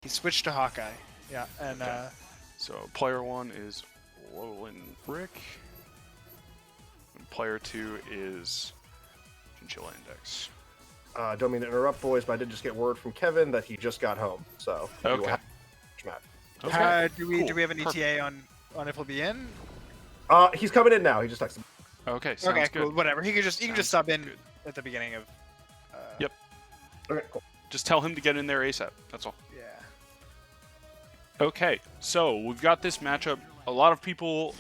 He switched to Hawkeye. Yeah, and Okay. So player 1 is AlolanRick, and player 2 is ChinchillaIndex. Don't mean to interrupt, boys, but I did just get word from Kevin that he just got home. So we will Okay. have match. Okay. do we Cool. have an Perfect. ETA on if he'll be in? He's coming in now. He just texted me. Okay, sounds Okay, good. cool. Whatever. He can just Sounds sub in good. at the beginning of. Yep. Okay, cool. Just tell him to get in there ASAP. That's all. Yeah. Okay, so we've got this matchup. A lot of people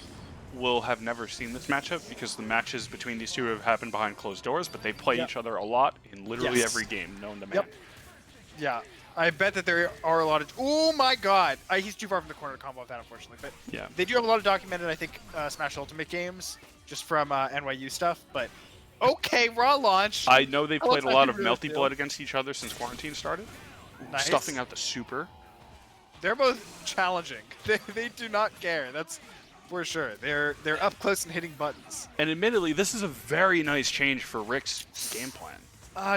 will have never seen this matchup because the matches between these two have happened behind closed doors, but they play Yep. each other a lot in literally Yes. every game known to man. Yep. Yeah. I bet that there are a lot of. Oh my God! He's too far from the corner to combo with that, unfortunately. But Yeah. they do have a lot of documented, I think, Smash Ultimate games just from NYU stuff. But okay, raw launch. I know they played a how lot you of really Melty feel. Blood against each other since quarantine started. Nice. Stuffing out the super. They're both challenging. They do not care. That's for sure. They're up close and hitting buttons. And admittedly, this is a very nice change for Rick's game plan.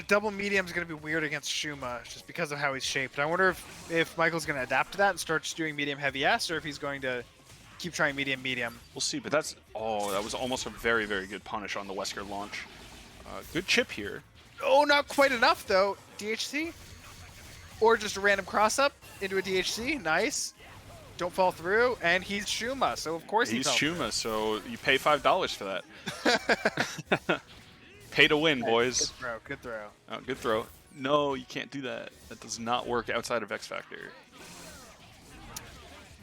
Double medium is going to be weird against Shuma just because of how he's shaped. I wonder if Michael's going to adapt to that and start just doing medium heavy S, or if he's going to keep trying medium medium. We'll see, but that was almost a very, very good punish on the Wesker launch. Good chip here. Oh, not quite enough though. DHC? Or just a random cross up into a DHC. Nice. Don't fall through, and he's Shuma, so of course He's fell through. Shuma, so you pay $5 for that. Pay to win, boys. Good throw. Good throw. Oh, good throw. No, you can't do that. That does not work outside of X Factor.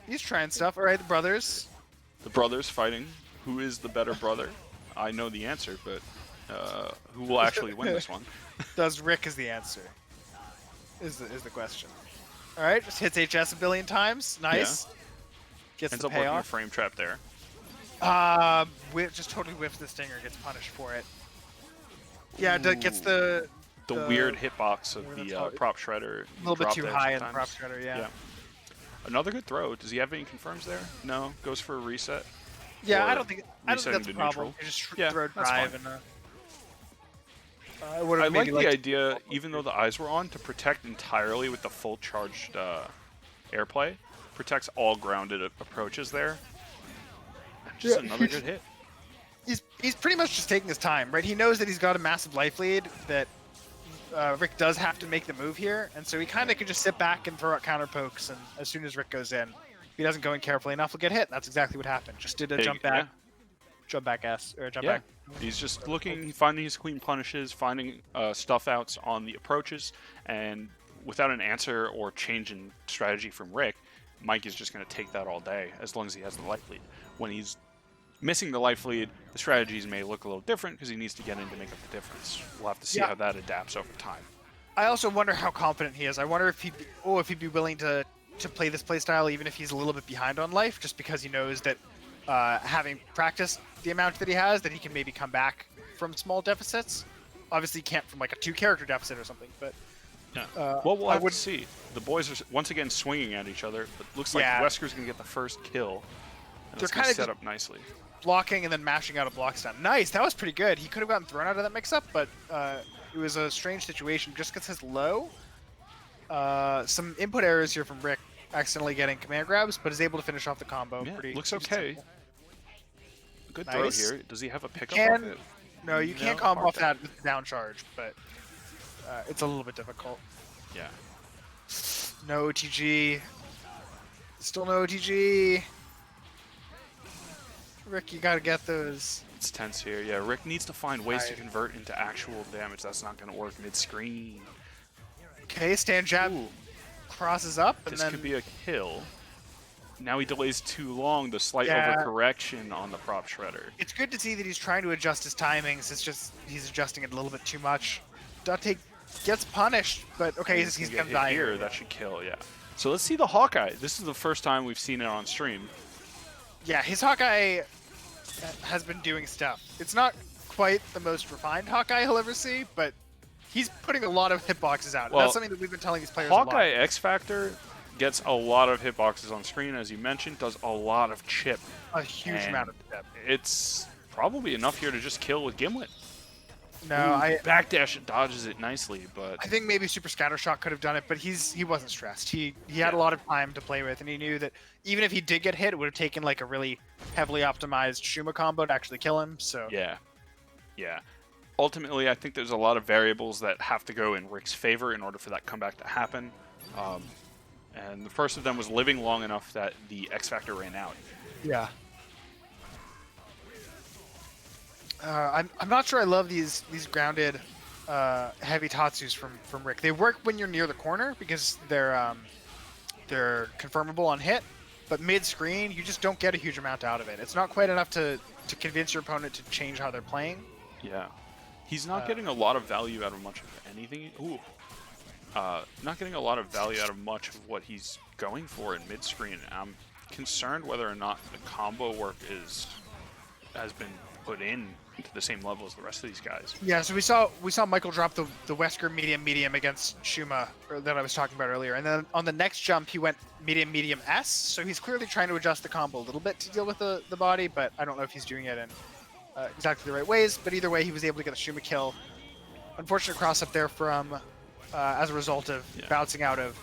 He's trying stuff. All right, the brothers. The brothers fighting. Who is the better brother? I know the answer, but who will actually win this one? Does Rick is the answer? Is the question. All right, just hits HS a billion times. Nice. Gets Ends the up working a payoff. frame trap there. Just totally whiffs the stinger. Gets punished for it. Yeah, gets the weird hitbox of where the that's prop shredder. a little bit drop too there high in the sometimes. prop shredder. Yeah. Another good throw. Does he have any confirms there? No. Goes for a reset. Yeah, Or I don't think that's a resetting to problem. neutral. You just Yeah, throw that's drive fine. and. I would I have like maybe the liked idea, even though the eyes were on, to protect entirely with the full charged airplay. Protects all grounded approaches there. Just another good hit. He's pretty much just taking his time, right? He knows that he's got a massive life lead, that Rick does have to make the move here, and so he kind of can just sit back and throw out counter pokes, and as soon as Rick goes in, if he doesn't go in carefully enough, he'll get hit. That's exactly what happened. Just did a jump back S, or jump back. He's just looking, finding his clean punishes, finding stuff outs on the approaches, and without an answer or change in strategy from Rick, Mike is just going to take that all day, as long as he has the life lead. When he's missing the life lead, the strategies may look a little different because he needs to get in to make up the difference. We'll have to see how that adapts over time. I also wonder how confident he is. I wonder if he'd be willing to play this playstyle even if he's a little bit behind on life, just because he knows that having practiced the amount that he has, that he can maybe come back from small deficits. Obviously, he can't from like a 2-character deficit or something, but. Well, we'll have to see. The boys are once again swinging at each other, but looks like Wesker's going to get the first kill. And They're kind of set just up nicely. Blocking and then mashing out a block stun. Nice, that was pretty good. He could have gotten thrown out of that mix-up, but it was a strange situation. Just gets his low. Some input errors here from Rick, accidentally getting command grabs, but is able to finish off the combo. Yeah, Pretty looks pretty okay. simple. Good Nice. throw here. Does he have a pickup of it? No, you can't combo off that with the down charge, but it's a little bit difficult. Yeah. No OTG. Still no OTG. Rick, you gotta get those. It's tense here. Yeah, Rick needs to find ways to Right. convert into actual damage. That's not going to work mid-screen. Okay, stand jab crosses up, and This then could be a kill. Now he delays too long. The slight overcorrection on the prop shredder. it's good to see that he's trying to adjust his timings. It's just he's adjusting it a little bit too much. Dante gets punished, but okay, he's Get gonna hit die here. That should kill. Yeah. So let's see the Hawkeye. This is the first time we've seen it on stream. Yeah, his Hawkeye has been doing stuff. It's not quite the most refined Hawkeye he'll ever see, but he's putting a lot of hitboxes out. Well, That's something that we've been telling these players Hawkeye a lot. X Factor gets a lot of hitboxes on screen, as you mentioned, does a lot of chip. A huge And amount of depth. It's probably enough here to just kill with Gimlet. No, Ooh, backdash and dodges it nicely, but I think maybe Super Scatter Shot could have done it, but he wasn't stressed. He had a lot of time to play with, and he knew that even if he did get hit, it would have taken like a really heavily optimized Shuma combo to actually kill him. So yeah. Ultimately, I think there's a lot of variables that have to go in Rick's favor in order for that comeback to happen. And the first of them was living long enough that the X Factor ran out. yeah. I'm not sure I love these grounded heavy Tatsus from Rick. They work when you're near the corner because they're confirmable on hit, but mid screen you just don't get a huge amount out of it. It's not quite enough to convince your opponent to change how they're playing. Yeah, he's not getting a lot of value out of much of anything. Ooh, not getting a lot of value out of much of what he's going for in mid screen. I'm concerned whether or not the combo work has been put in to the same level as the rest of these guys. Yeah, so we saw Michael drop the Wesker medium against Shuma that I was talking about earlier, and then on the next jump he went medium S. So he's clearly trying to adjust the combo a little bit to deal with the body, but I don't know if he's doing it in exactly the right ways. But either way, he was able to get a Shuma kill. Unfortunate cross up there from as a result of bouncing out of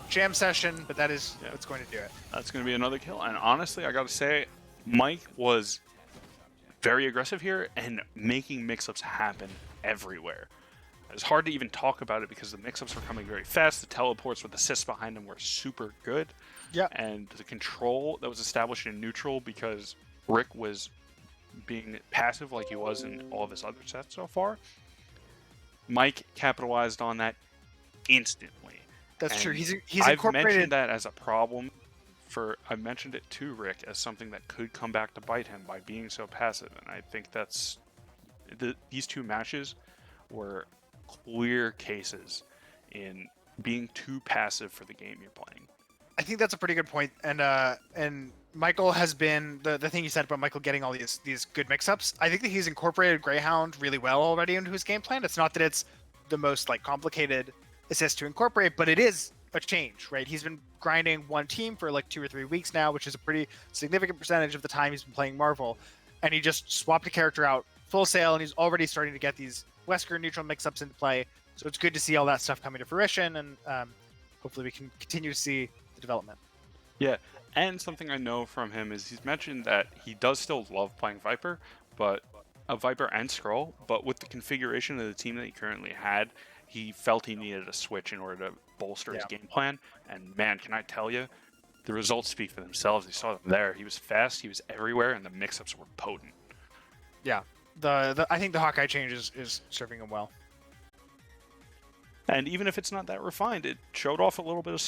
Jam Session, but that is what's going to do it. That's going to be another kill, and honestly, I got to say, Mike was very aggressive here and making mix-ups happen everywhere. It's hard to even talk about it because the mix-ups were coming very fast. The teleports with assists behind them were super good. Yeah. And the control that was established in neutral because Rick was being passive like he was in all of his other sets so far. Mike capitalized on that instantly. That's and true. He's I've incorporated mentioned that as a problem. I mentioned it to Rick as something that could come back to bite him by being so passive, and I think that's these two matches were clear cases in being too passive for the game you're playing. I think that's a pretty good point, and Michael has been the thing you said about Michael getting all these good mix-ups. I think that he's incorporated Greyhound really well already into his game plan. It's not that it's the most like complicated assist to incorporate, but it is a change, right? He's been grinding one team for like 2 or 3 weeks now, which is a pretty significant percentage of the time he's been playing Marvel, and he just swapped a character out full sail, and he's already starting to get these Wesker neutral mix-ups into play. So it's good to see all that stuff coming to fruition, and hopefully we can continue to see the development. Yeah, and something I know from him is he's mentioned that he does still love playing Viper, but Viper and Skrull, but with the configuration of the team that he currently had, he felt he needed a switch in order to bolster his game plan. And man, can I tell you, the results speak for themselves. You saw them there. He was fast, he was everywhere, and the mix-ups were potent. Yeah, I think the Hawkeye change is serving him well. And even if it's not that refined, it showed off a little bit of